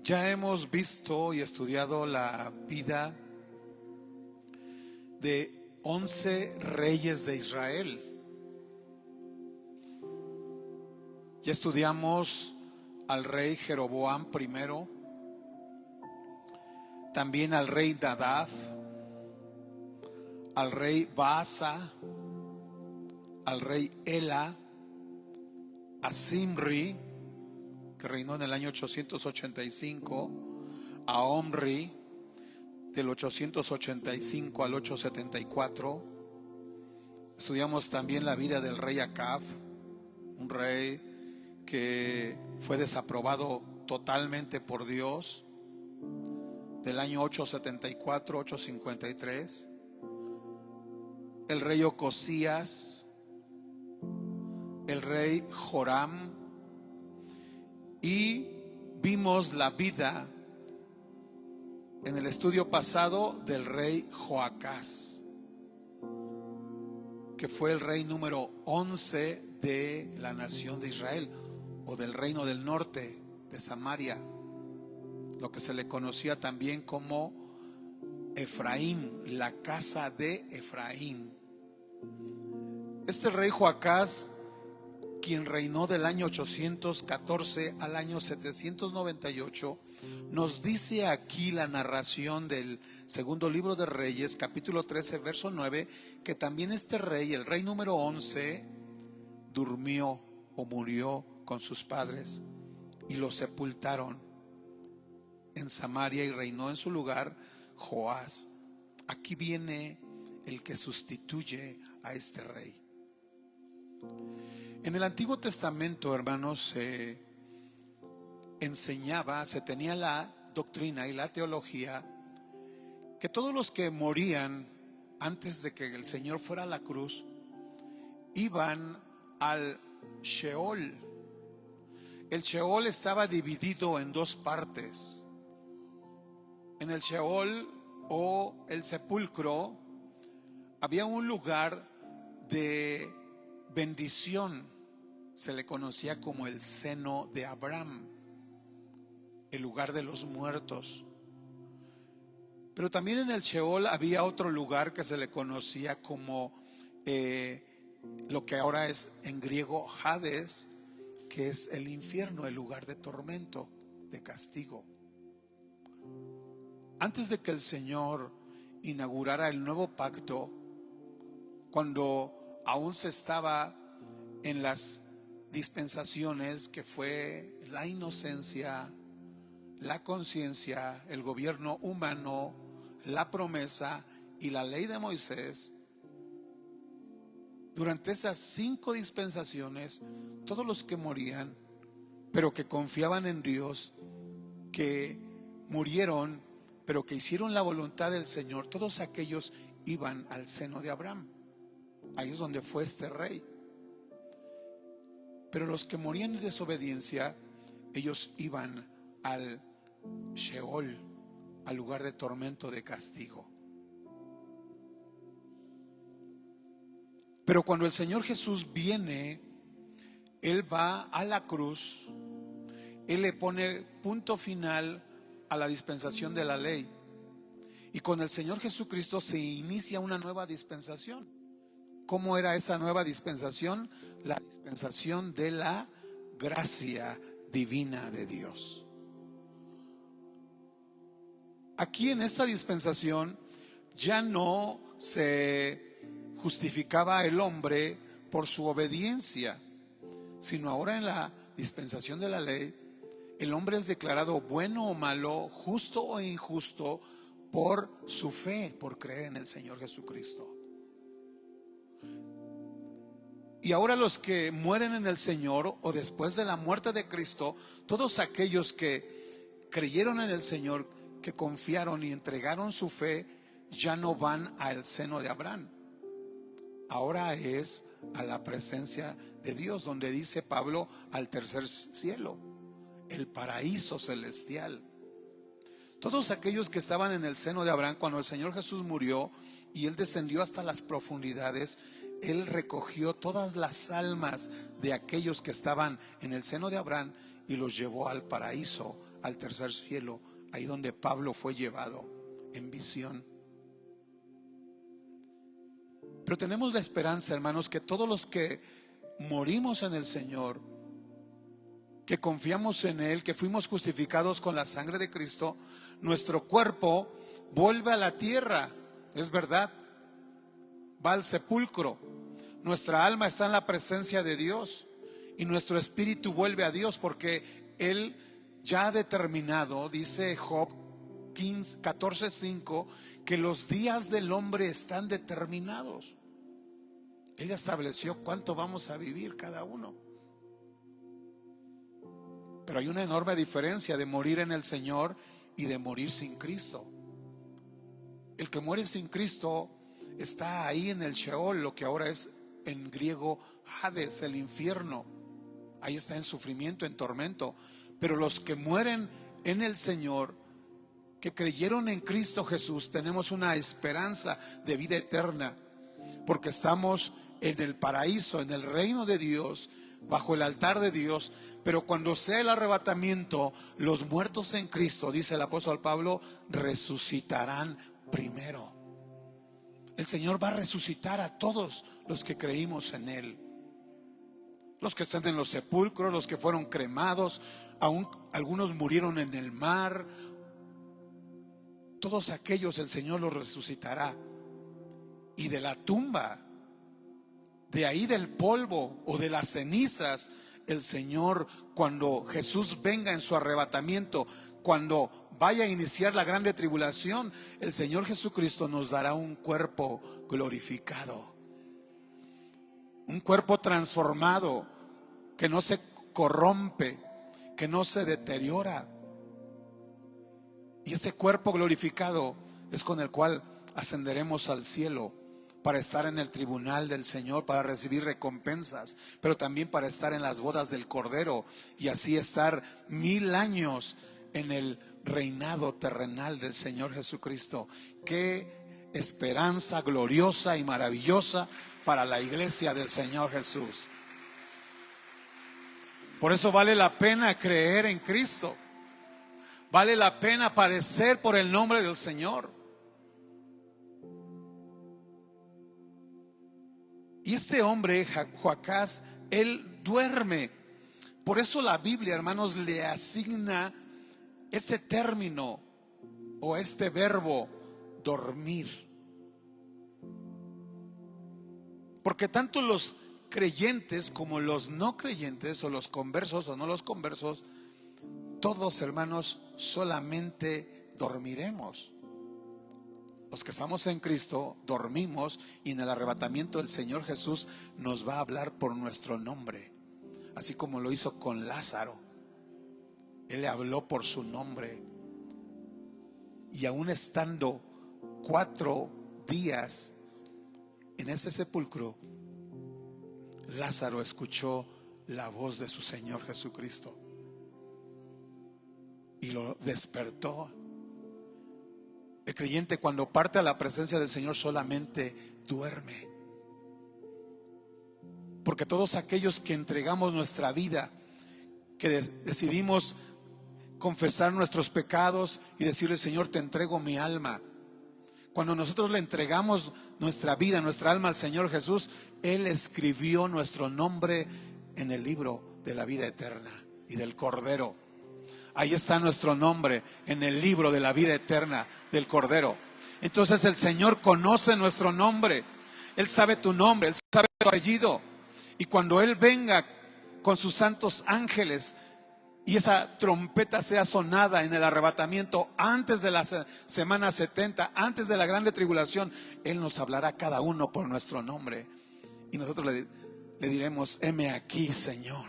Ya hemos visto y estudiado la vida de 11 reyes de Israel. Ya estudiamos al rey Jeroboam primero, también al rey Nadab, al rey Baasa, al rey Ela, a Zimri, que reinó en el año 885, a Omri, del 885 al 874. Estudiamos también la vida del rey Acab, un rey que fue desaprobado totalmente por Dios, del año 874, 853. El rey Ocosías, el rey Joram, y vimos la vida en el estudio pasado del rey Joacás, que fue el rey número 11 de la nación de Israel, o del reino del norte de Samaria, lo que se le conocía también como Efraín, la casa de Efraín. Este rey Joacás, quien reinó del año 814 al año 798, nos dice aquí la narración del segundo libro de Reyes, capítulo 13, verso 9, que también este rey, el rey número 11, durmió o murió con sus padres y lo sepultaron en Samaria, y reinó en su lugar Joás. Aquí viene el que sustituye a este rey. En el Antiguo Testamento, hermanos, se enseñaba, se tenía la doctrina y la teología que todos los que morían antes de que el Señor fuera a la cruz iban al Sheol. El Sheol estaba dividido en dos partes. En el Sheol, o el sepulcro, había un lugar de bendición, se le conocía como el seno de Abraham, el lugar de los muertos. Pero también en el Sheol había otro lugar que se le conocía como lo que ahora es en griego Hades, que es el infierno, el lugar de tormento, de castigo. Antes de que el Señor inaugurara el nuevo pacto, cuando aún se estaba en las dispensaciones, que fue la inocencia, la conciencia, el gobierno humano, la promesa y la ley de Moisés, durante esas 5 dispensaciones, todos los que morían, pero que confiaban en Dios, que murieron, pero que hicieron la voluntad del Señor, todos aquellos iban al seno de Abraham. Ahí es donde fue este rey. Pero los que morían en desobediencia, ellos iban al Sheol, al lugar de tormento, de castigo. Pero cuando el Señor Jesús viene, Él va a la cruz, Él le pone punto final a la dispensación de la ley, y con el Señor Jesucristo se inicia una nueva dispensación. ¿Cómo era esa nueva dispensación? La dispensación de la gracia divina de Dios. Aquí en esta dispensación ya no se justificaba el hombre por su obediencia, sino ahora en la dispensación de la ley, el hombre es declarado bueno o malo, justo o injusto, por su fe, por creer en el Señor Jesucristo. Y ahora los que mueren en el Señor, o después de la muerte de Cristo, todos aquellos que creyeron en el Señor, que confiaron y entregaron su fe, ya no van al seno de Abraham. Ahora es a la presencia de Dios, donde dice Pablo, al tercer cielo, el paraíso celestial. Todos aquellos que estaban en el seno de Abraham, cuando el Señor Jesús murió y Él descendió hasta las profundidades, Él recogió todas las almas de aquellos que estaban en el seno de Abraham y los llevó al paraíso, al tercer cielo, ahí donde Pablo fue llevado en visión. Pero tenemos la esperanza, hermanos, que todos los que morimos en el Señor, que confiamos en Él, que fuimos justificados con la sangre de Cristo, nuestro cuerpo vuelve a la tierra, es verdad, va al sepulcro. Nuestra alma está en la presencia de Dios y nuestro espíritu vuelve a Dios, porque Él ya ha determinado, dice Job 14:5, que los días del hombre están determinados. Él estableció cuánto vamos a vivir cada uno. Pero hay una enorme diferencia de morir en el Señor y de morir sin Cristo. El que muere sin Cristo está ahí en el Sheol, lo que ahora es en griego Hades, el infierno. Ahí está en sufrimiento, en tormento. Pero los que mueren en el Señor, que creyeron en Cristo Jesús, tenemos una esperanza de vida eterna, porque estamos en el paraíso, en el reino de Dios, bajo el altar de Dios. Pero cuando sea el arrebatamiento, los muertos en Cristo, dice el apóstol Pablo, resucitarán primero. El Señor va a resucitar a todos los que creímos en Él. Los que están en los sepulcros, los que fueron cremados, aún algunos murieron en el mar. Todos aquellos el Señor los resucitará. Y de la tumba, de ahí del polvo o de las cenizas, el Señor, cuando Jesús venga en su arrebatamiento, cuando vaya a iniciar la grande tribulación, el Señor Jesucristo nos dará un cuerpo glorificado, un cuerpo transformado, que no se corrompe, que no se deteriora. Y ese cuerpo glorificado es con el cual ascenderemos al cielo, para estar en el tribunal del Señor, para recibir recompensas, pero también para estar en las bodas del Cordero, y así estar 1000 años en el reinado terrenal del Señor Jesucristo. Qué esperanza gloriosa y maravillosa para la iglesia del Señor Jesús. Por eso vale la pena creer en Cristo, vale la pena padecer por el nombre del Señor. Y este hombre, Joacás, él duerme. Por eso la Biblia, hermanos, le asigna este término o este verbo, dormir. Porque tanto los creyentes como los no creyentes, o los conversos o no los conversos, todos, hermanos, solamente dormiremos. Los que estamos en Cristo dormimos, y en el arrebatamiento el Señor Jesús nos va a hablar por nuestro nombre, así como lo hizo con Lázaro. Él le habló por su nombre, y aún estando 4 días en ese sepulcro, Lázaro escuchó la voz de su Señor Jesucristo y lo despertó. El creyente, cuando parte a la presencia del Señor, solamente duerme. Porque todos aquellos que entregamos nuestra vida, que decidimos confesar nuestros pecados y decirle: Señor, te entrego mi alma. Cuando nosotros le entregamos nuestra vida, nuestra alma al Señor Jesús, Él escribió nuestro nombre en el libro de la vida eterna y del Cordero. Ahí está nuestro nombre en el libro de la vida eterna del Cordero. Entonces el Señor conoce nuestro nombre. Él sabe tu nombre, Él sabe tu apellido. Y cuando Él venga con sus santos ángeles y esa trompeta sea sonada en el arrebatamiento, antes de la semana 70, antes de la grande tribulación, Él nos hablará cada uno por nuestro nombre. Y nosotros le diremos: heme aquí, Señor,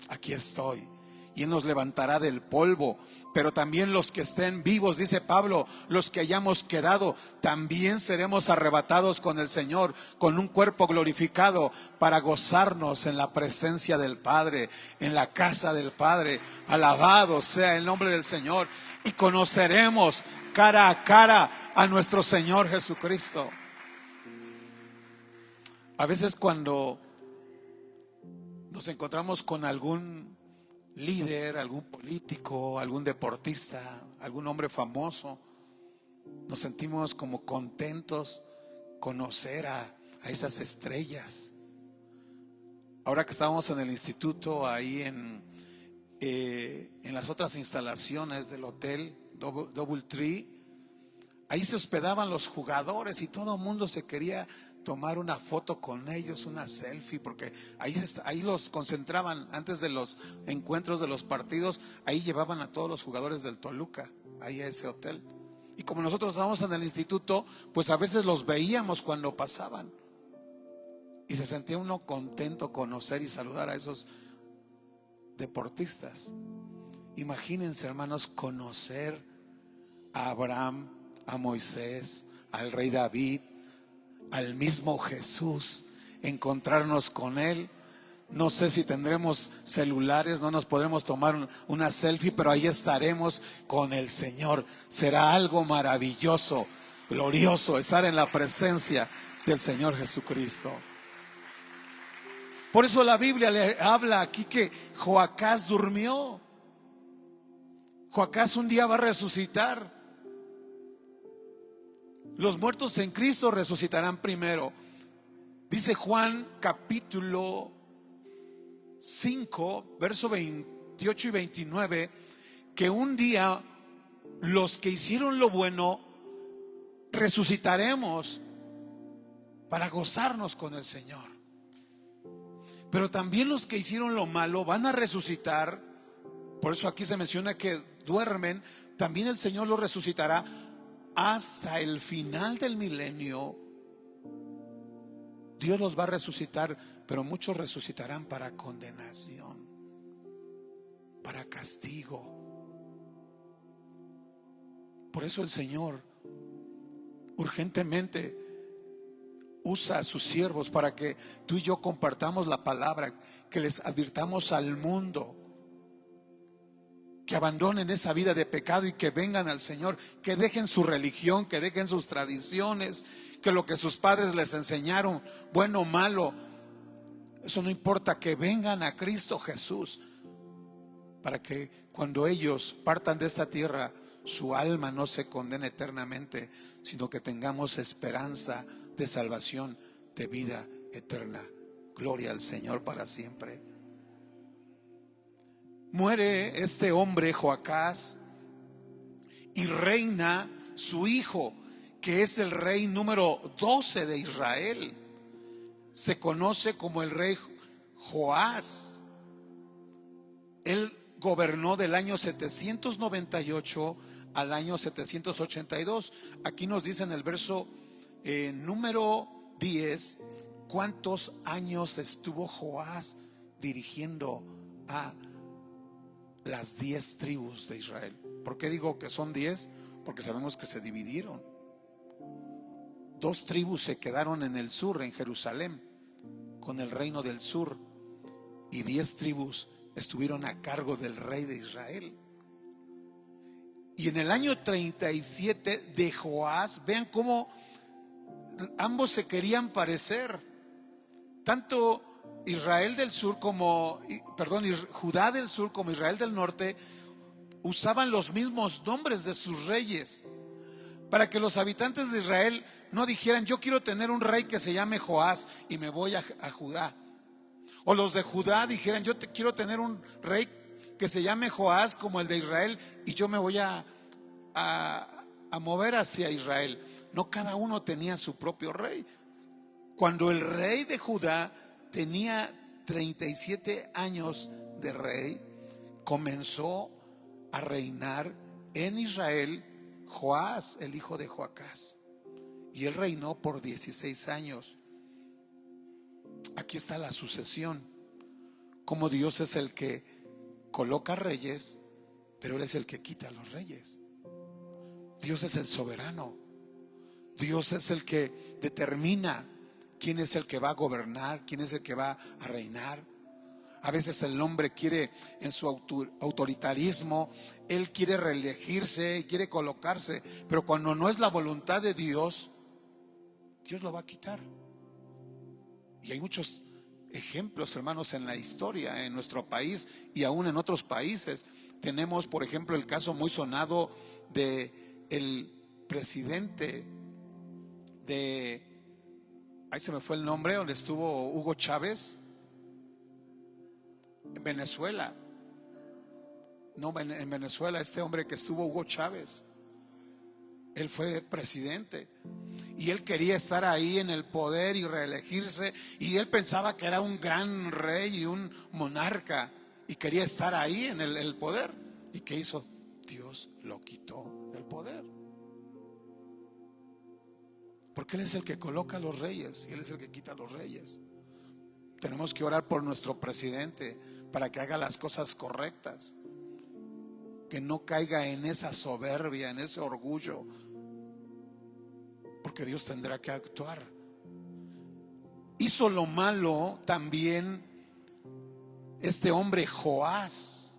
aquí estoy. Y Él nos levantará del polvo. Pero también los que estén vivos, dice Pablo, los que hayamos quedado, también seremos arrebatados con el Señor, con un cuerpo glorificado, para gozarnos en la presencia del Padre, en la casa del Padre. Alabado sea el nombre del Señor. Y conoceremos cara a cara a nuestro Señor Jesucristo. A veces cuando nos encontramos con algún líder, algún político, algún deportista, algún hombre famoso, nos sentimos como contentos conocer a esas estrellas. Ahora que estábamos en el instituto, ahí en las otras instalaciones del hotel DoubleTree, ahí se hospedaban los jugadores y todo el mundo se quería tomar una foto con ellos, una selfie, porque ahí los concentraban antes de los encuentros de los partidos. Ahí llevaban a todos los jugadores del Toluca, ahí a ese hotel. Y como nosotros estábamos en el instituto, pues a veces los veíamos cuando pasaban. Y se sentía uno contento conocer y saludar a esos deportistas. Imagínense, hermanos, conocer a Abraham, a Moisés, al rey David, al mismo Jesús, encontrarnos con él. No sé si tendremos celulares, no nos podremos tomar una selfie, pero ahí estaremos con el Señor. Será algo maravilloso, glorioso, estar en la presencia del Señor Jesucristo. Por eso la Biblia le habla aquí que Joacás durmió. Joacás un día va a resucitar. Los muertos en Cristo resucitarán primero. Dice Juan capítulo 5, verso 28 y 29, que un día los que hicieron lo bueno resucitaremos para gozarnos con el Señor. Pero también los que hicieron lo malo van a resucitar. Por eso aquí se menciona que duermen. También el Señor los resucitará hasta el final del milenio. Dios los va a resucitar, pero muchos resucitarán para condenación, para castigo. Por eso el Señor urgentemente usa a sus siervos para que tú y yo compartamos la palabra, que les advirtamos al mundo que abandonen esa vida de pecado y que vengan al Señor, que dejen su religión, que dejen sus tradiciones, que lo que sus padres les enseñaron, bueno o malo, eso no importa, que vengan a Cristo Jesús, para que cuando ellos partan de esta tierra, su alma no se condene eternamente, sino que tengamos esperanza de salvación, de vida eterna. Gloria al Señor para siempre. Muere este hombre Joacás y reina su hijo, que es el rey número 12 de Israel. Se conoce como el rey Joás. Él gobernó del año 798 al año 782. Aquí nos dice en el verso número 10 cuántos años estuvo Joás dirigiendo a las 10 tribus de Israel. ¿Por qué digo que son 10? Porque sabemos que se dividieron. 2 tribus se quedaron en el sur, en Jerusalén, con el reino del sur, y 10 tribus estuvieron a cargo del rey de Israel. Y en el año 37 de Joás, vean cómo ambos se querían parecer. Tanto Israel del sur Judá del sur como Israel del norte usaban los mismos nombres de sus reyes, para que los habitantes de Israel no dijeran: yo quiero tener un rey que se llame Joás y me voy a Judá. O los de Judá dijeran: yo quiero tener un rey que se llame Joás como el de Israel y yo me voy a mover hacia Israel. No, cada uno tenía su propio rey. Cuando el rey de Judá tenía 37 años de rey, comenzó a reinar en Israel Joás, el hijo de Joacás, y él reinó por 16 años. Aquí está la sucesión, como Dios es el que coloca reyes, pero Él es el que quita a los reyes. Dios es el soberano. Dios es el que determina quién es el que va a gobernar, quién es el que va a reinar. A veces el hombre quiere, en su autoritarismo, él quiere reelegirse y quiere colocarse, pero cuando no es la voluntad de Dios, Dios lo va a quitar. Y hay muchos ejemplos, hermanos, en la historia, en nuestro país y aún en otros países. Tenemos, por ejemplo, el caso muy sonado de el presidente de, ahí se me fue el nombre, donde estuvo Hugo Chávez, en Venezuela. No, en Venezuela, este hombre que estuvo, Hugo Chávez, él fue presidente y él quería estar ahí en el poder y reelegirse, y él pensaba que era un gran rey y un monarca y quería estar ahí en el poder. ¿Y qué hizo? Dios lo quitó del poder, porque Él es el que coloca a los reyes y Él es el que quita a los reyes. Tenemos que orar por nuestro presidente para que haga las cosas correctas, que no caiga en esa soberbia, en ese orgullo, porque Dios tendrá que actuar. Hizo lo malo también este hombre Joás.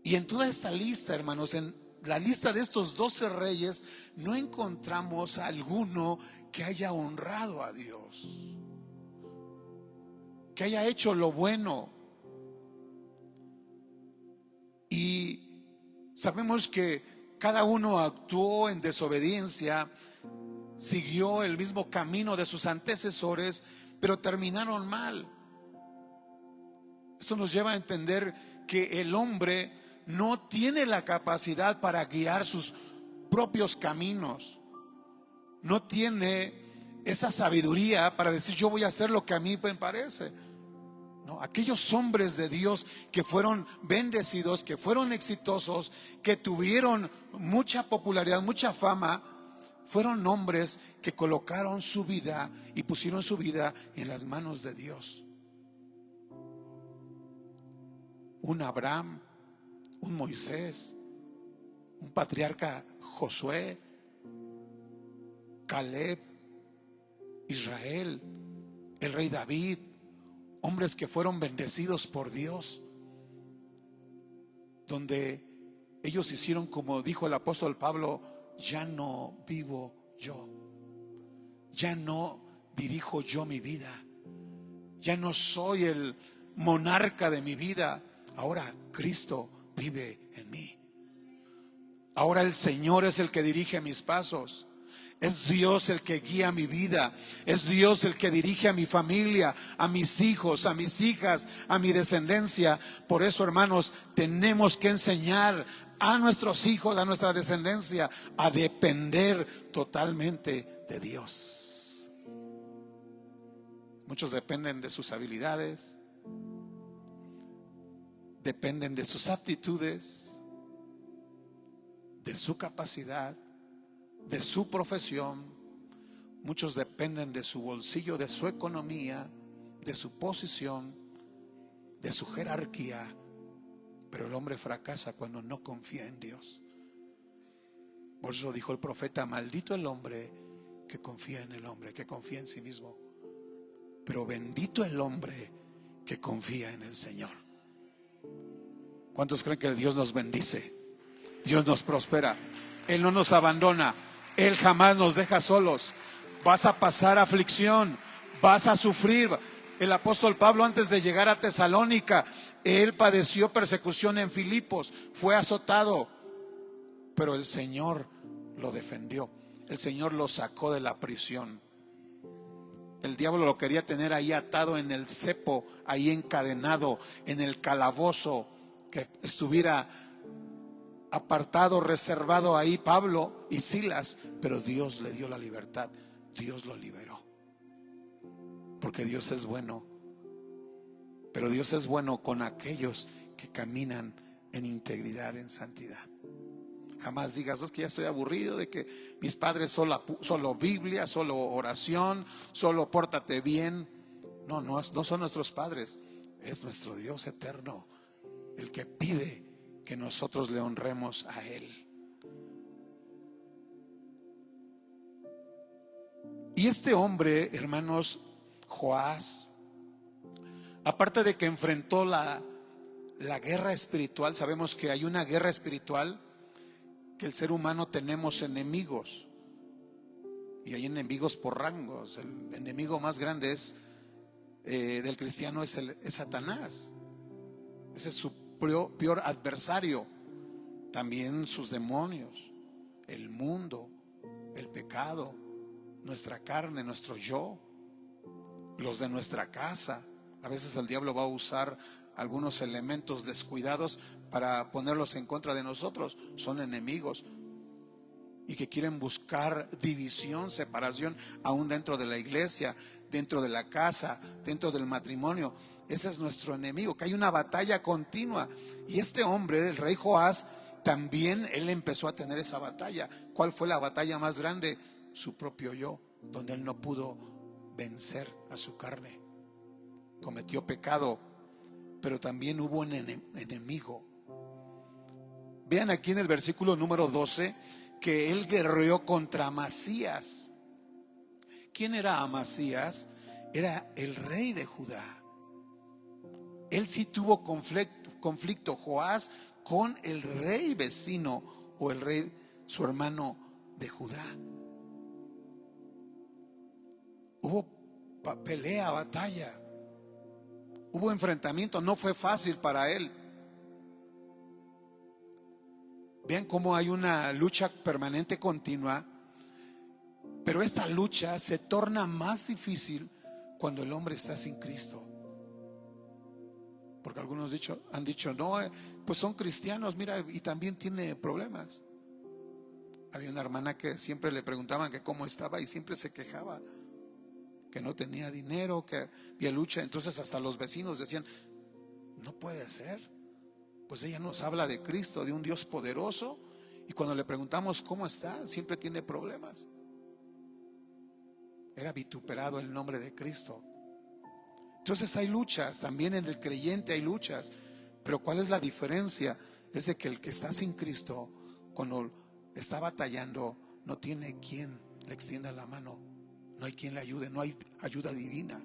Y en toda esta lista, hermanos, en la lista de estos 12 reyes, no encontramos a alguno que haya honrado a Dios, que haya hecho lo bueno. Y sabemos que cada uno actuó en desobediencia, siguió el mismo camino de sus antecesores, pero terminaron mal. Esto nos lleva a entender que el hombre no tiene la capacidad para guiar sus propios caminos, no tiene esa sabiduría para decir yo voy a hacer lo que a mí me parece. No, aquellos hombres de Dios que fueron bendecidos, que fueron exitosos, que tuvieron mucha popularidad, mucha fama, fueron hombres que colocaron su vida y pusieron su vida en las manos de Dios. Un Abraham, un Moisés, un patriarca Josué, Caleb, Israel, el rey David, hombres que fueron bendecidos por Dios, donde ellos hicieron como dijo el apóstol Pablo: ya no vivo yo, ya no dirijo yo mi vida, ya no soy el monarca de mi vida, ahora Cristo vive en mí. Ahora el Señor es el que dirige mis pasos. Es Dios el que guía mi vida. Es Dios el que dirige a mi familia, a mis hijos, a mis hijas, a mi descendencia. Por eso, hermanos, tenemos que enseñar a nuestros hijos, a nuestra descendencia, a depender totalmente de Dios. Muchos dependen de sus habilidades, dependen de sus aptitudes, de su capacidad, de su profesión. Muchos dependen de su bolsillo, de su economía, de su posición, de su jerarquía. Pero el hombre fracasa cuando no confía en Dios. Por eso dijo el profeta: maldito el hombre que confía en el hombre, que confía en sí mismo. Pero bendito el hombre que confía en el Señor. ¿Cuántos creen que Dios nos bendice? Dios nos prospera. Él no nos abandona. Él jamás nos deja solos. Vas a pasar aflicción, vas a sufrir. El apóstol Pablo, antes de llegar a Tesalónica, él padeció persecución en Filipos, fue azotado, pero el Señor lo defendió. El Señor lo sacó de la prisión. El diablo lo quería tener ahí atado en el cepo, ahí encadenado en el calabozo, que estuviera apartado, reservado ahí Pablo y Silas, pero Dios le dio la libertad. Dios lo liberó, porque Dios es bueno. Pero Dios es bueno con aquellos que caminan en integridad, en santidad. Jamás digas: es que ya estoy aburrido de que mis padres solo Biblia, solo oración, solo pórtate bien. No son nuestros padres, es nuestro Dios eterno el que pide que nosotros le honremos a Él. Y este hombre, hermanos, Joás, aparte de que enfrentó la guerra espiritual, sabemos que hay una guerra espiritual, que el ser humano tenemos enemigos, y hay enemigos por rangos. El enemigo más grande es del cristiano es Satanás. Ese es su peor adversario. También sus demonios, el mundo, el pecado, nuestra carne, nuestro yo, los de nuestra casa. A veces el diablo va a usar algunos elementos descuidados para ponerlos en contra de nosotros. Son enemigos y que quieren buscar división, separación, aún dentro de la iglesia, dentro de la casa, dentro del matrimonio. Ese es nuestro enemigo, que hay una batalla continua. Y este hombre, el rey Joás, también él empezó a tener esa batalla. ¿Cuál fue la batalla más grande? Su propio yo, donde él no pudo vencer a su carne. Cometió pecado, pero también hubo un enemigo. Vean aquí en el versículo número 12 que él guerreó contra Amasías. ¿Quién era Amasías? Era el rey de Judá. Él sí tuvo conflicto, Joás, con el rey vecino o el rey, su hermano de Judá. Hubo pelea, batalla, hubo enfrentamiento, no fue fácil para él. Vean cómo hay una lucha permanente, continua, pero esta lucha se torna más difícil cuando el hombre está sin Cristo. Porque algunos han dicho, no, pues son cristianos, mira, y también tiene problemas. Había una hermana que siempre le preguntaban que cómo estaba y siempre se quejaba, que no tenía dinero, que había lucha. Entonces hasta los vecinos decían, no puede ser, pues ella nos habla de Cristo, de un Dios poderoso, y cuando le preguntamos cómo está, siempre tiene problemas. Era vituperado el nombre de Cristo. Entonces hay luchas, también en el creyente hay luchas, pero ¿cuál es la diferencia? Es de que el que está sin Cristo, cuando está batallando, no tiene quien le extienda la mano, no hay quien le ayude, no hay ayuda divina.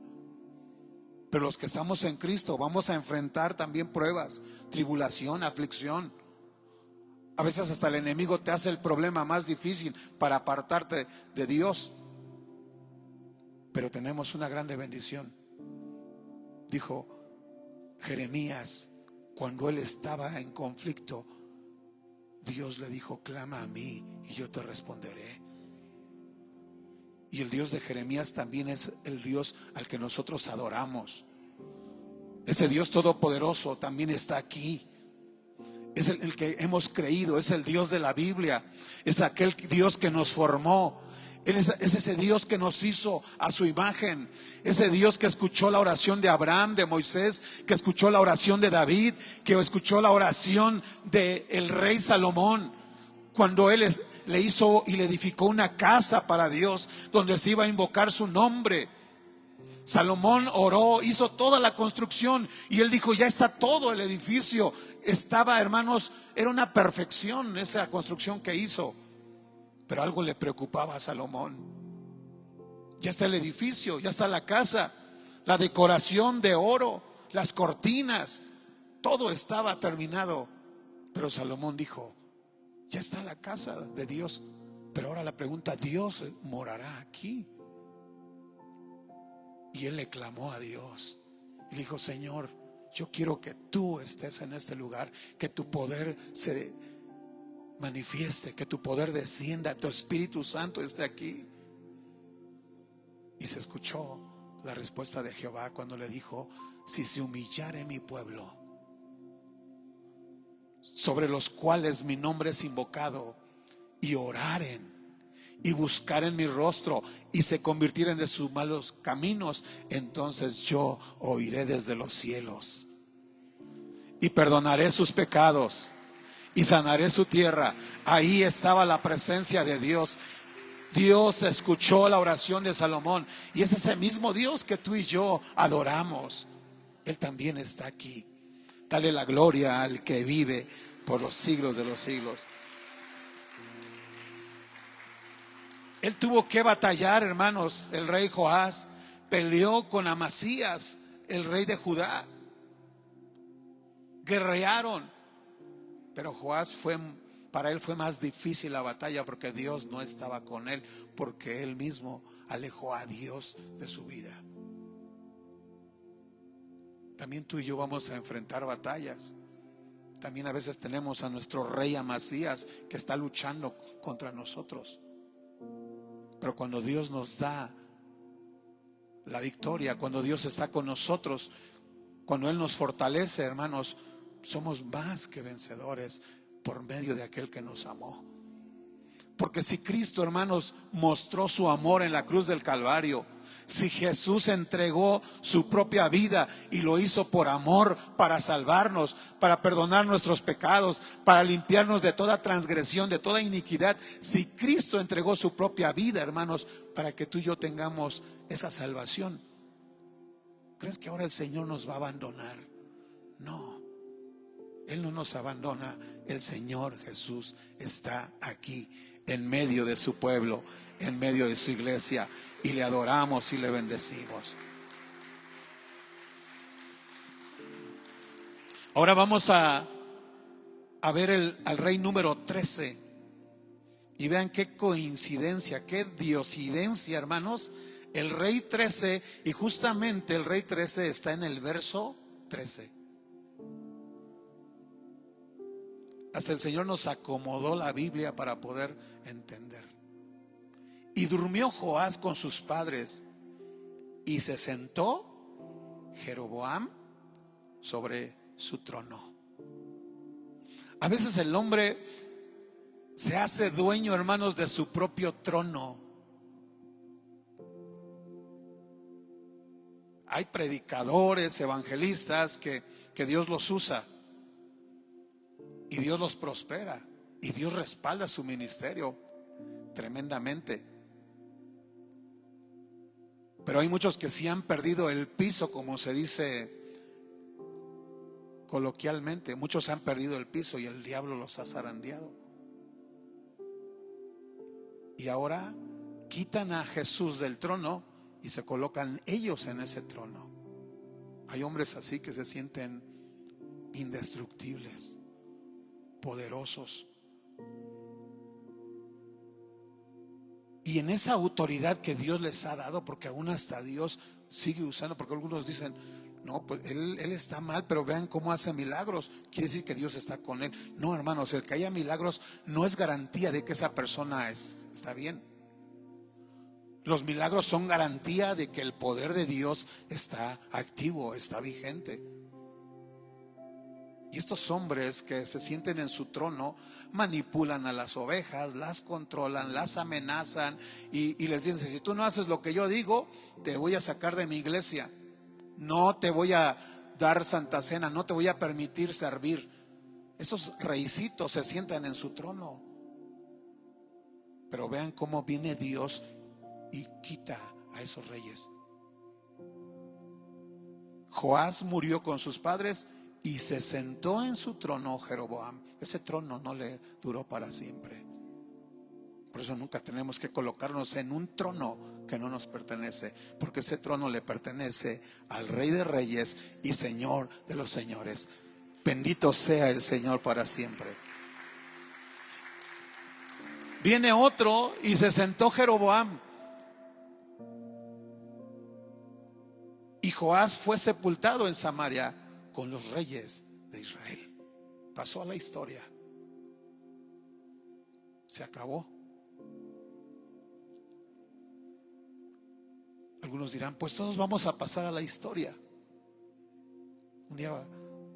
Pero los que estamos en Cristo vamos a enfrentar también pruebas, tribulación, aflicción. A veces hasta el enemigo te hace el problema más difícil para apartarte de Dios. Pero tenemos una grande bendición. Dijo Jeremías, cuando él estaba en conflicto, Dios le dijo, clama a mí y yo te responderé. Y el Dios de Jeremías también es el Dios al que nosotros adoramos. Ese Dios todopoderoso también está aquí. Es el que hemos creído, es el Dios de la Biblia. Es aquel Dios que nos formó. Es ese Dios que nos hizo a su imagen. Ese Dios que escuchó la oración de Abraham, de Moisés, que escuchó la oración de David, que escuchó la oración del rey Salomón, cuando él le hizo y le edificó una casa para Dios, donde se iba a invocar su nombre. Salomón oró, hizo toda la construcción y él dijo, ya está todo el edificio. Estaba, hermanos, era una perfección esa construcción que hizo. Pero algo le preocupaba a Salomón. Ya está el edificio, ya está la casa, la decoración de oro, las cortinas, todo estaba terminado. Pero Salomón dijo, ya está la casa de Dios. Pero ahora la pregunta, ¿Dios morará aquí? Y él le clamó a Dios y le dijo, Señor, yo quiero que tú estés en este lugar, que tu poder se manifieste, que tu poder descienda, tu Espíritu Santo esté aquí. Y se escuchó la respuesta de Jehová cuando le dijo, si se humillare mi pueblo, sobre los cuales mi nombre es invocado, y oraren y buscaren mi rostro y se convirtieren de sus malos caminos, entonces yo oiré desde los cielos y perdonaré sus pecados y sanaré su tierra. Ahí estaba la presencia de Dios. Dios escuchó la oración de Salomón y es ese mismo Dios que tú y yo adoramos. Él también está aquí. Dale la gloria al que vive por los siglos de los siglos. Él tuvo que batallar, hermanos. El rey Joás peleó con Amasías, el rey de Judá. Guerrearon. Pero Joás para él fue más difícil la batalla porque Dios no estaba con él, porque él mismo alejó a Dios de su vida. También tú y yo vamos a enfrentar batallas. También a veces tenemos a nuestro rey Amasías que está luchando contra nosotros. Pero cuando Dios nos da la victoria, cuando Dios está con nosotros, cuando Él nos fortalece, hermanos, somos más que vencedores por medio de aquel que nos amó. Porque si Cristo, hermanos, mostró su amor en la cruz del Calvario, si Jesús entregó su propia vida y lo hizo por amor, para salvarnos, para perdonar nuestros pecados, para limpiarnos de toda transgresión, de toda iniquidad, si Cristo entregó su propia vida, hermanos, para que tú y yo tengamos esa salvación, ¿crees que ahora el Señor nos va a abandonar? No, Él no nos abandona. El Señor Jesús está aquí en medio de su pueblo, en medio de su iglesia, y le adoramos y le bendecimos. Ahora vamos a ver al rey número 13. Y vean qué coincidencia, qué diosidencia, hermanos. El rey 13, y justamente el rey 13 está en el verso 13. Hasta el Señor nos acomodó la Biblia para poder entender. Y durmió Joás con sus padres, y se sentó Jeroboam sobre su trono. A veces el hombre se hace dueño, hermanos, de su propio trono. Hay predicadores, evangelistas que Dios los usa y Dios los prospera y Dios respalda su ministerio tremendamente. Pero hay muchos que sí han perdido el piso, como se dice coloquialmente. Muchos han perdido el piso y el diablo los ha zarandeado. Y ahora quitan a Jesús del trono y se colocan ellos en ese trono. Hay hombres así que se sienten indestructibles, poderosos. Y en esa autoridad que Dios les ha dado, porque aún hasta Dios sigue usando, porque algunos dicen, no, pues él está mal, pero vean cómo hace milagros, quiere decir que Dios está con él. No, hermanos, el que haya milagros no es garantía de que esa persona está bien. Los milagros son garantía de que el poder de Dios está activo, está vigente. Y estos hombres que se sienten en su trono manipulan a las ovejas, las controlan, las amenazan y les dicen: si tú no haces lo que yo digo, te voy a sacar de mi iglesia, no te voy a dar santa cena, no te voy a permitir servir. Esos reycitos se sientan en su trono. Pero vean cómo viene Dios y quita a esos reyes. Joás murió con sus padres y se sentó en su trono Jeroboam. Ese trono no le duró para siempre. Por eso nunca tenemos que colocarnos en un trono que no nos pertenece, porque ese trono le pertenece al Rey de Reyes y Señor de los señores. Bendito sea el Señor para siempre. Viene otro y se sentó Jeroboam. Y Joás fue sepultado en Samaria con los reyes de Israel. Pasó a la historia. Se acabó. Algunos dirán: pues todos vamos a pasar a la historia. Un día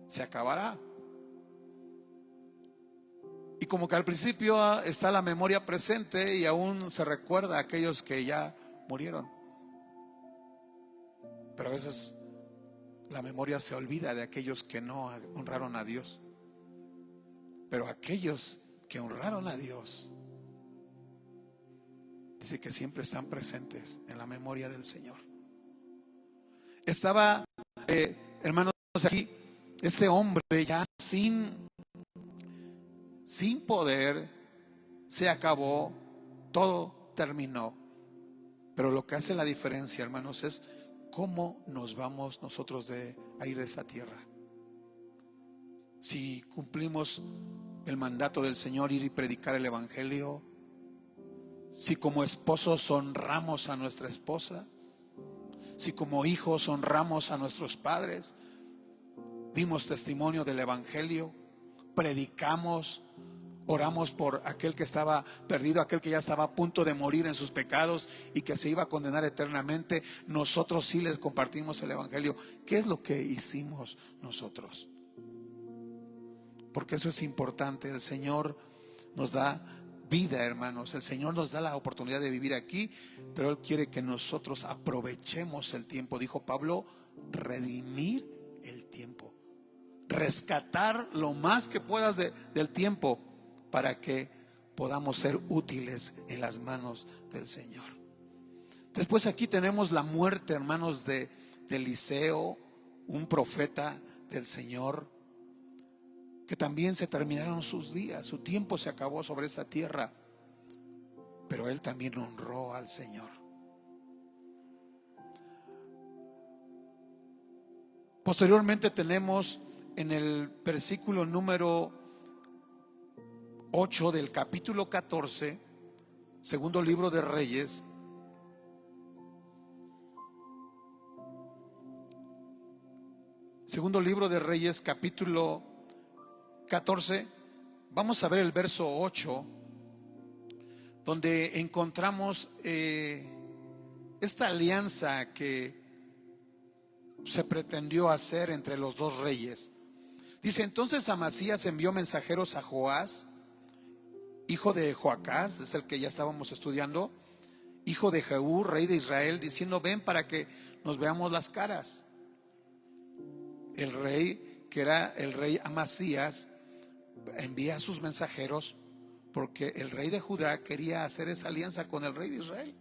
se acabará. Y como que al principio está la memoria presente y aún se recuerda a aquellos que ya murieron. Pero a veces la memoria se olvida de aquellos que no honraron a Dios. Pero aquellos que honraron a Dios, dice que siempre están presentes en la memoria del Señor. Estaba, hermanos, aquí este hombre ya sin poder, se acabó, todo terminó. Pero lo que hace la diferencia, hermanos, es cómo nos vamos nosotros a ir de esta tierra. Si cumplimos el mandato del Señor, ir y predicar el evangelio, si como esposos honramos a nuestra esposa, si como hijos honramos a nuestros padres, dimos testimonio del Evangelio, predicamos, oramos por aquel que estaba perdido, aquel que ya estaba a punto de morir en sus pecados y que se iba a condenar eternamente. Nosotros sí les compartimos el Evangelio. ¿Qué es lo que hicimos nosotros? Porque eso es importante. El Señor nos da vida, hermanos. El Señor nos da la oportunidad de vivir aquí, pero Él quiere que nosotros aprovechemos el tiempo. Dijo Pablo, redimir el tiempo, rescatar lo más que puedas del tiempo, para que podamos ser útiles en las manos del Señor. Después aquí tenemos la muerte, hermanos, de Eliseo, un profeta del Señor, que también se terminaron sus días, su tiempo se acabó sobre esta tierra, pero él también honró al Señor. Posteriormente tenemos en el versículo número 8 del capítulo 14, segundo libro de Reyes, capítulo 14, vamos a ver el verso 8, donde encontramos esta alianza que se pretendió hacer entre los dos reyes. Dice: entonces Amasías envió mensajeros a Joás, hijo de Joacás, es el que ya estábamos estudiando, hijo de Jehú, rey de Israel, diciendo: ven para que nos veamos las caras. El rey, que era el rey Amasías, envía a sus mensajeros porque el rey de Judá quería hacer esa alianza con el rey de Israel,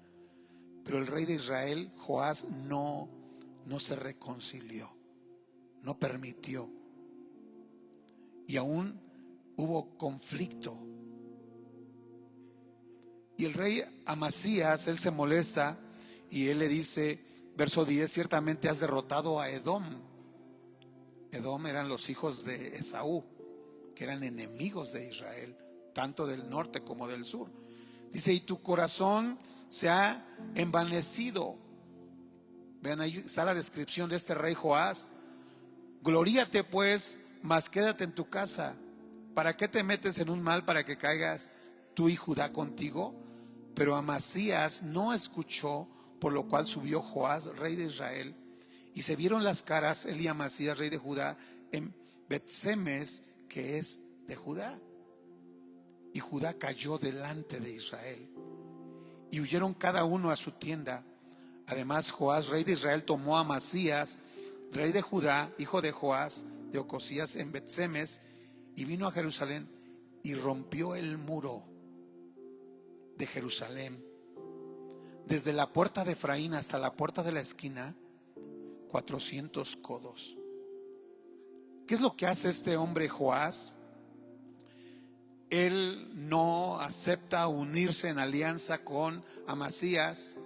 pero el rey de Israel, Joás, no se reconcilió, no permitió, y aún hubo conflicto. Y el rey Amasías, él se molesta y él le dice, verso 10: ciertamente has derrotado a Edom. Edom eran los hijos de Esaú, que eran enemigos de Israel, tanto del norte como del sur. Dice: y tu corazón se ha envanecido. Vean, ahí está la descripción de este rey Joás. Gloríate pues, mas quédate en tu casa. ¿Para qué te metes en un mal para que caigas tú y Judá contigo? Pero Amasías no escuchó, por lo cual subió Joás, rey de Israel, y se vieron las caras, él y Amasías, rey de Judá, en Bet-Semes, que es de Judá. Y Judá cayó delante de Israel, y huyeron cada uno a su tienda. Además, Joás, rey de Israel, tomó a Amasías, rey de Judá, hijo de Joás, de Ocosías, en Bet-Semes, y vino a Jerusalén y rompió el muro de Jerusalén, desde la puerta de Efraín hasta la puerta de la esquina, 400 codos. ¿Qué es lo que hace este hombre Joás? Él no acepta unirse en alianza con Amasías.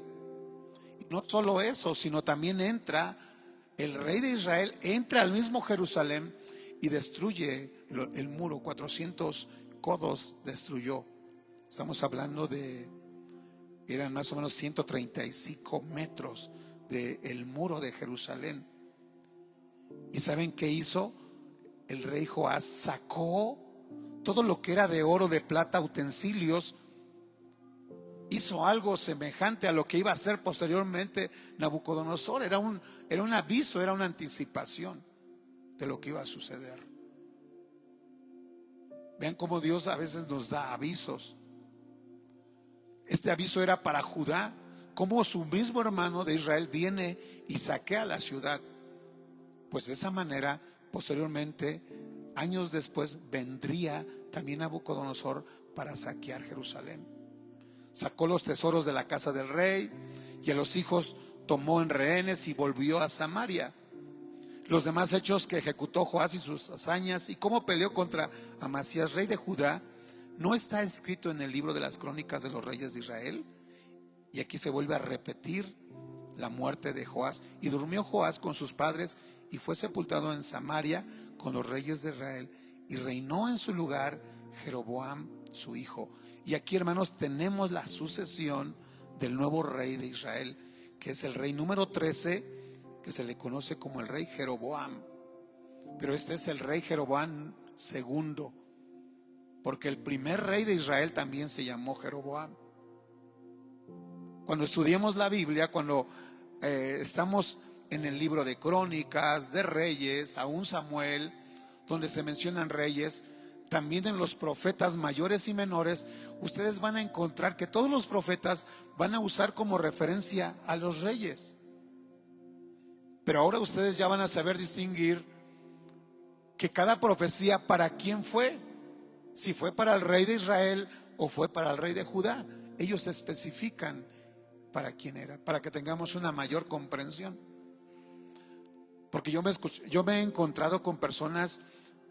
Y no solo eso, sino también entra el rey de Israel, entra al mismo Jerusalén y destruye el muro. 400 codos destruyó. Estamos hablando eran más o menos 135 metros del muro de Jerusalén. ¿Y saben qué hizo? El rey Joás sacó todo lo que era de oro, de plata, utensilios. Hizo algo semejante a lo que iba a hacer posteriormente Nabucodonosor. Era un aviso, era una anticipación de lo que iba a suceder. Vean cómo Dios a veces nos da avisos. Este aviso era para Judá, como su mismo hermano de Israel viene y saquea la ciudad. Pues de esa manera, posteriormente, años después, vendría también Nabucodonosor para saquear Jerusalén. Sacó los tesoros de la casa del rey y a los hijos tomó en rehenes y volvió a Samaria. Los demás hechos que ejecutó Joás y sus hazañas y cómo peleó contra Amasías, rey de Judá, ¿no está escrito en el libro de las crónicas de los reyes de Israel? Y aquí se vuelve a repetir la muerte de Joás. Y durmió Joás con sus padres y fue sepultado en Samaria con los reyes de Israel, y reinó en su lugar Jeroboam su hijo. Y aquí, hermanos, tenemos la sucesión del nuevo rey de Israel, que es el rey número 13, que se le conoce como el rey Jeroboam. pero este es el rey Jeroboam segundo, porque el primer rey de Israel también se llamó Jeroboam. Cuando estudiemos la Biblia, cuando estamos en el libro de Crónicas, de Reyes, aún Samuel, donde se mencionan reyes, también en los profetas mayores y menores, ustedes van a encontrar que todos los profetas van a usar como referencia a los reyes. Pero ahora ustedes ya van a saber distinguir que cada profecía para quién fue, si fue para el rey de Israel o fue para el rey de Judá. Ellos especifican para quién era, para que tengamos una mayor comprensión. Porque yo me he encontrado con personas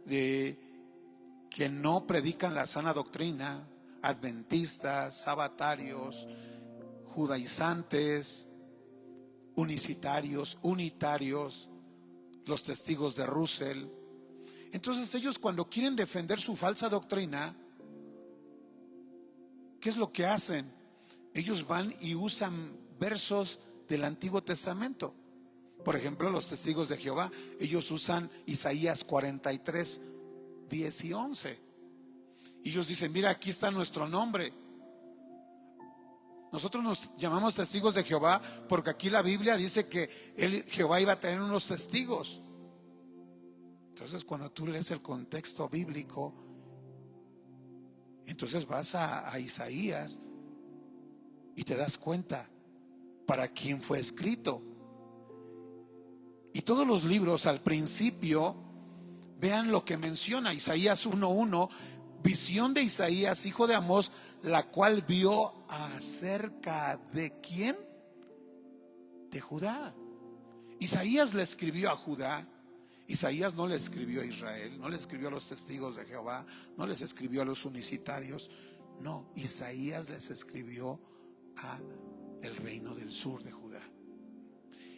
que no predican la sana doctrina, adventistas, sabatarios, judaizantes, unicitarios, unitarios, los testigos de Russell. Entonces ellos, cuando quieren defender su falsa doctrina, ¿qué es lo que hacen? Ellos van y usan versos del Antiguo Testamento. Por ejemplo, los testigos de Jehová, ellos usan Isaías 43, 10 y 11. Y ellos dicen, mira, aquí está nuestro nombre. Nosotros nos llamamos testigos de Jehová porque aquí la Biblia dice que Jehová iba a tener unos testigos. Entonces, cuando tú lees el contexto bíblico, entonces vas a Isaías y te das cuenta para quién fue escrito. Y todos los libros al principio, vean lo que menciona Isaías 1:1, visión de Isaías, hijo de Amós, la cual vio acerca de ¿quién? De Judá. Isaías le escribió a Judá. Isaías no le escribió a Israel, no le escribió a los testigos de Jehová, no les escribió a los unicitarios. No, Isaías les escribió a el reino del sur de Judá.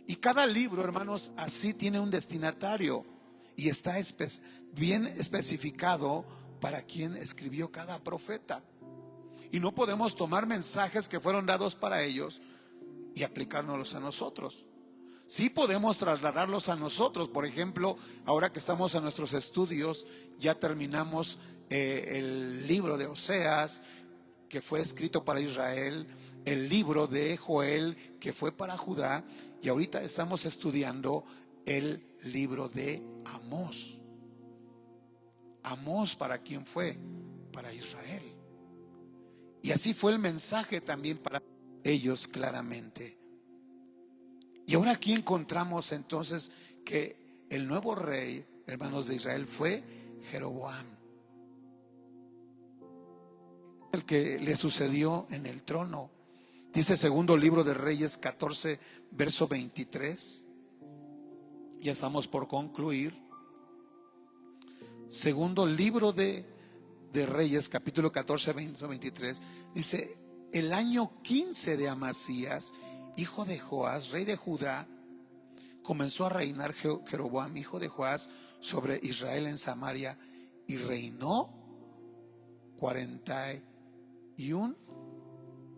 Y cada libro, hermanos, así tiene un destinatario y está bien especificado para quién escribió cada profeta. Y no podemos tomar mensajes que fueron dados para ellos y aplicárnoslos a nosotros. Sí podemos trasladarlos a nosotros. Por ejemplo, ahora que estamos en nuestros estudios, ya terminamos el libro de Oseas, que fue escrito para Israel, el libro de Joel, que fue para Judá, y ahorita estamos estudiando el libro de Amós. Amós, ¿para quién fue? Para Israel. Y así fue el mensaje también para ellos claramente. Y ahora aquí encontramos entonces que el nuevo rey, hermanos, de Israel fue Jeroboam, el que le sucedió en el trono. Dice segundo libro de Reyes 14, verso 23. Ya estamos por concluir. Segundo libro de Reyes, capítulo 14, verso 23. Dice, el año 15 de Amasías, hijo de Joás, rey de Judá, comenzó a reinar Jeroboam, hijo de Joás, sobre Israel en Samaria, y reinó 41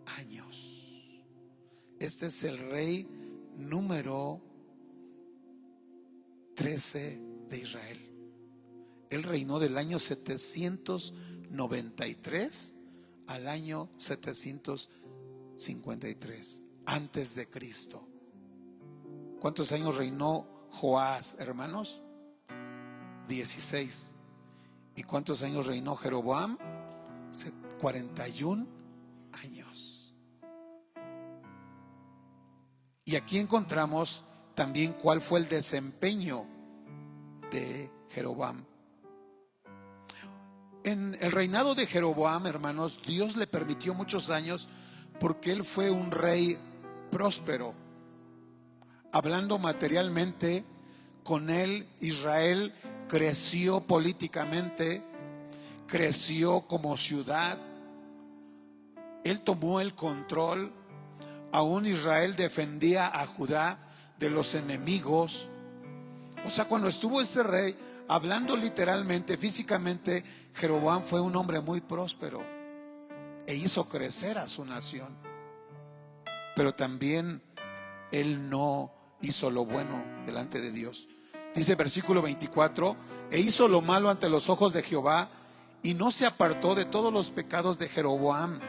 años. Este es el rey número 13 de Israel. Él reinó del año 793 al año 753 antes de Cristo. ¿Cuántos años reinó Joás, hermanos? 16. ¿Y cuántos años reinó Jeroboam? 41 años. Y aquí encontramos también cuál fue el desempeño de Jeroboam. En el reinado de Jeroboam, hermanos, Dios le permitió muchos años porque él fue un rey próspero. Hablando materialmente, con él Israel creció políticamente, creció como ciudad. Él tomó el control. Aún Israel defendía a Judá de los enemigos. O sea, cuando estuvo este rey, hablando literalmente, físicamente, Jeroboam fue un hombre muy próspero e hizo crecer a su nación. Pero también él no hizo lo bueno delante de Dios. Dice versículo 24: e hizo lo malo ante los ojos de Jehová, y no se apartó de todos los pecados de Jeroboam,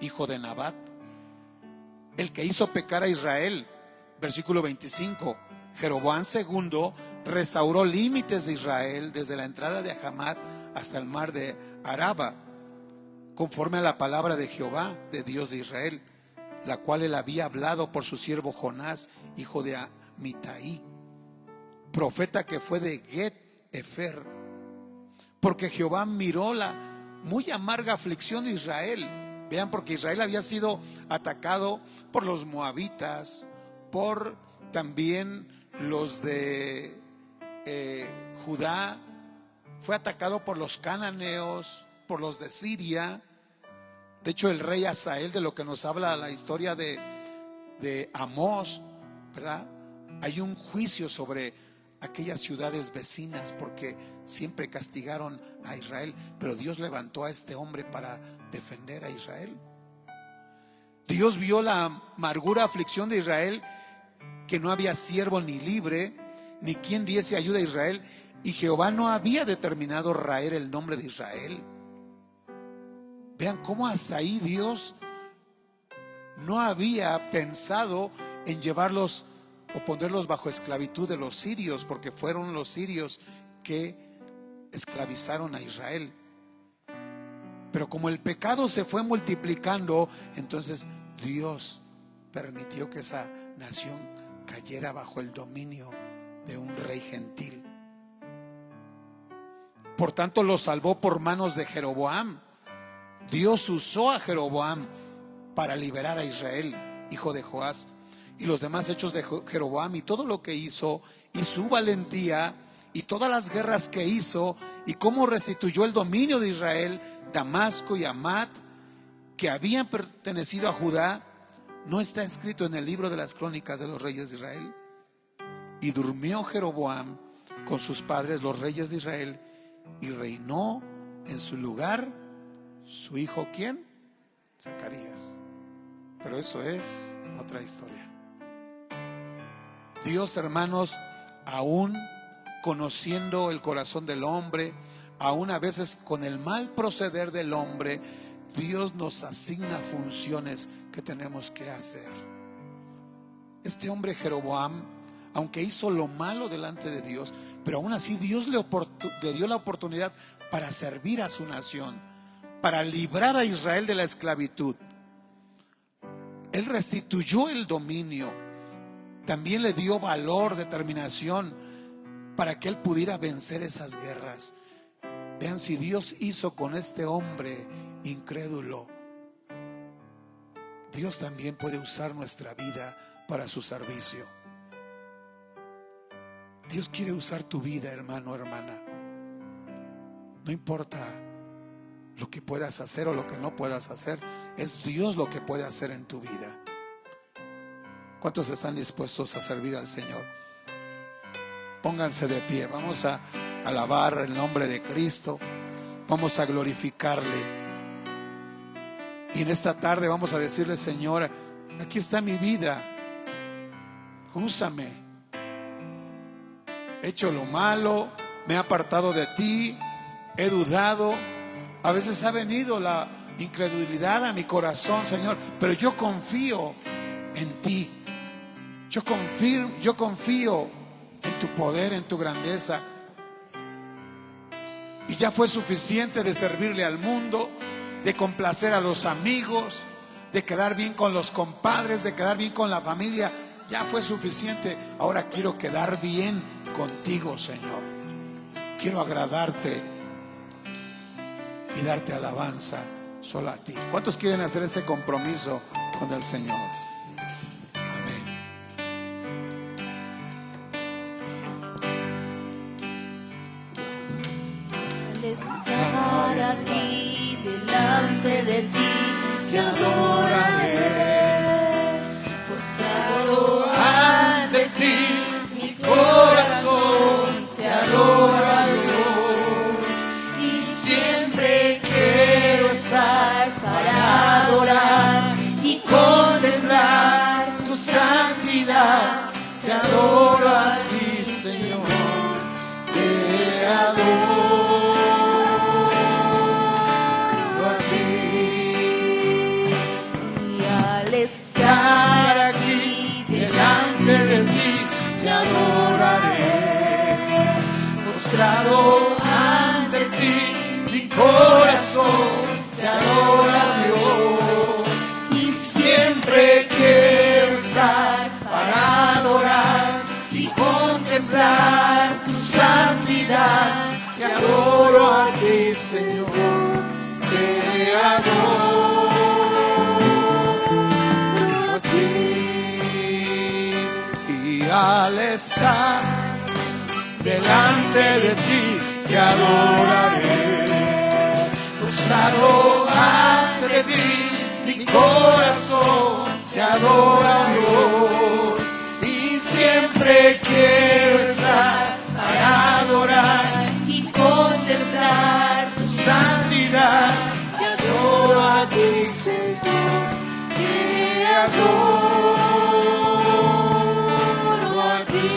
hijo de Nabat, el que hizo pecar a Israel. Versículo 25: Jeroboam II restauró límites de Israel desde la entrada de Hamat hasta el mar de Araba, conforme a la palabra de Jehová, de Dios de Israel, la cual él había hablado por su siervo Jonás, hijo de Amitai, profeta que fue de Get-Efer, porque Jehová miró la muy amarga aflicción de Israel. Vean, porque Israel había sido atacado por los moabitas, por también los de Judá, fue atacado por los cananeos, por los de Siria. De hecho, el rey Hazael, de lo que nos habla la historia de Amós, ¿verdad? Hay un juicio sobre aquellas ciudades vecinas porque siempre castigaron a Israel, pero Dios levantó a este hombre para defender a Israel. Dios vio la amargura aflicción de Israel, que no había siervo ni libre, ni quien diese ayuda a Israel, y Jehová no había determinado raer el nombre de Israel. Vean cómo hasta ahí Dios no había pensado en llevarlos o ponerlos bajo esclavitud de los sirios, porque fueron los sirios que esclavizaron a Israel. Pero como el pecado se fue multiplicando, entonces Dios permitió que esa nación cayera bajo el dominio de un rey gentil. Por tanto, lo salvó por manos de Jeroboam. Dios usó a Jeroboam para liberar a Israel, hijo de Joás, y los demás hechos de Jeroboam y todo lo que hizo, y su valentía, y todas las guerras que hizo, y cómo restituyó el dominio de Israel, Damasco y Hamat, que habían pertenecido a Judá, ¿no está escrito en el libro de las crónicas de los reyes de Israel? Y durmió Jeroboam con sus padres, los reyes de Israel, y reinó en su lugar su hijo, ¿quién? Zacarías. Pero eso es otra historia. Dios, hermanos, aún conociendo el corazón del hombre, aún a veces con el mal proceder del hombre, Dios nos asigna funciones que tenemos que hacer. Este hombre Jeroboam, aunque hizo lo malo delante de Dios, pero aún así Dios le dio la oportunidad para servir a su nación, para librar a Israel de la esclavitud. Él restituyó el dominio, también le dio valor, determinación, para que él pudiera vencer esas guerras. Vean, si Dios hizo con este hombre incrédulo, Dios también puede usar nuestra vida para su servicio. Dios quiere usar tu vida, hermano, hermana. No importa lo que puedas hacer o lo que no puedas hacer, es Dios lo que puede hacer en tu vida. ¿Cuántos están dispuestos a servir al Señor? Pónganse de pie, vamos a alabar el nombre de Cristo, vamos a glorificarle. Y en esta tarde vamos a decirle: Señor, aquí está mi vida, úsame. He hecho lo malo, me he apartado de ti, he dudado, a veces ha venido la incredulidad a mi corazón, Señor, pero yo confío en ti. Yo confío en tu poder, en tu grandeza. Y ya fue suficiente de servirle al mundo, de complacer a los amigos, de quedar bien con los compadres, de quedar bien con la familia. Ya fue suficiente. Ahora quiero quedar bien contigo, Señor. Quiero agradarte y darte alabanza solo a ti. ¿Cuántos quieren hacer ese compromiso con el Señor? Estar aquí delante de ti, te adoraré, postrado ante ti, mi corazón te adora, Dios, y siempre quiero estar para adorar y contemplar tu santidad, te adoro a ti, Señor. Te adoro a ti. Y al estar aquí delante de ti, te adoraré. Postrado ante ti, mi corazón te adora, Dios. Y siempre quiero estar para adorar y contemplar tu santidad. Te adoro a ti, Señor. Te adoro a ti. Y al estar delante de ti, te adoraré. Postrado ante ti, mi corazón te adora, Dios. Y siempre quiero estar para adorar y contemplar tu santidad. Te adoro a ti, Señor. Te adoro a ti.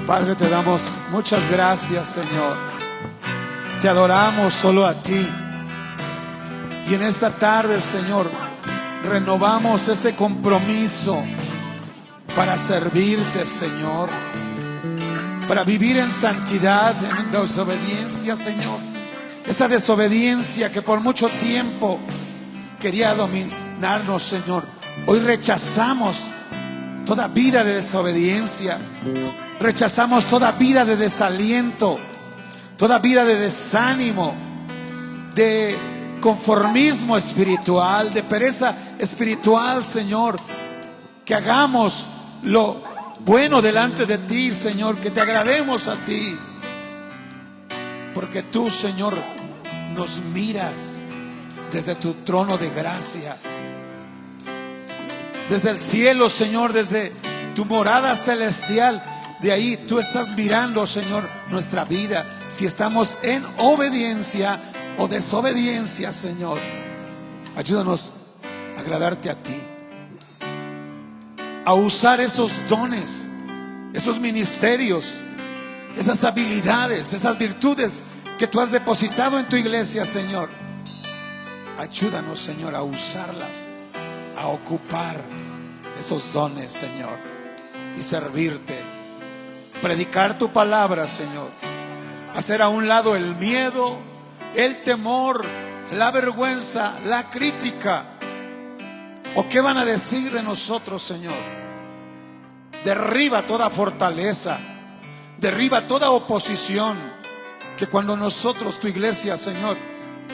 Padre, te damos muchas gracias, Señor. Te adoramos solo a ti. Y en esta tarde, Señor, renovamos ese compromiso para servirte, Señor, para vivir en santidad, en desobediencia, Señor. Esa desobediencia que por mucho tiempo quería dominarnos, Señor. Hoy rechazamos toda vida de desobediencia. Rechazamos toda vida de desaliento, toda vida de desánimo, de conformismo espiritual, de pereza espiritual, Señor. Que hagamos lo bueno delante de ti, Señor, que te agrademos a ti, porque tú, Señor, nos miras desde tu trono de gracia, desde el cielo, Señor, desde tu morada celestial. De ahí tú estás mirando, Señor, nuestra vida, si estamos en obediencia o desobediencia, Señor. Ayúdanos a agradarte a ti, a usar esos dones, esos ministerios, esas habilidades, esas virtudes que tú has depositado en tu iglesia, Señor. Ayúdanos, Señor, a usarlas, a ocupar esos dones, Señor, y servirte, predicar tu palabra, Señor, hacer a un lado el miedo, el temor, la vergüenza, la crítica, o qué van a decir de nosotros, Señor. Derriba toda fortaleza, derriba toda oposición, que cuando nosotros, tu iglesia, Señor,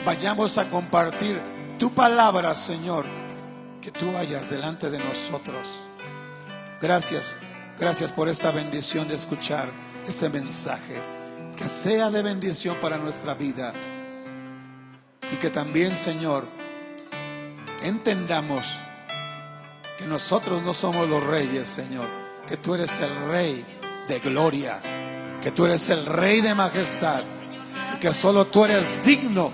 vayamos a compartir tu palabra, Señor, que tú vayas delante de nosotros. Gracias, gracias por esta bendición de escuchar este mensaje, que sea de bendición para nuestra vida, y que también, Señor, entendamos que nosotros no somos los reyes, Señor, que tú eres el Rey de gloria, que tú eres el Rey de majestad, y que solo tú eres digno,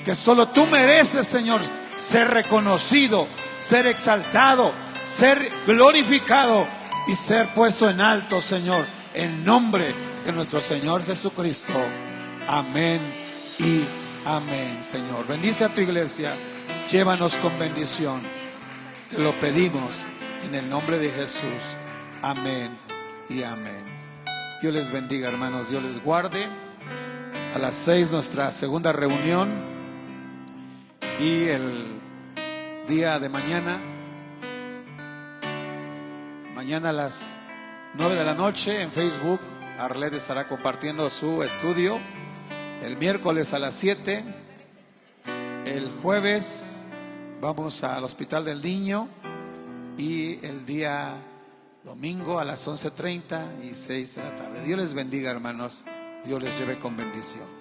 que solo tú mereces, Señor, ser reconocido, ser exaltado, ser glorificado y ser puesto en alto, Señor, en nombre de nuestro Señor Jesucristo. Amén y amén, Señor. Bendice a tu iglesia, llévanos con bendición. Te lo pedimos en el nombre de Jesús. Amén y amén. Dios les bendiga, hermanos. Dios les guarde. A las 6 nuestra segunda reunión, y el día de mañana a las 9 de la noche en Facebook, Arlet estará compartiendo su estudio. El miércoles a las 7. El jueves vamos al Hospital del Niño, y el día domingo a las 11:30 y 6 de la tarde. Dios les bendiga, hermanos. Dios les lleve con bendición.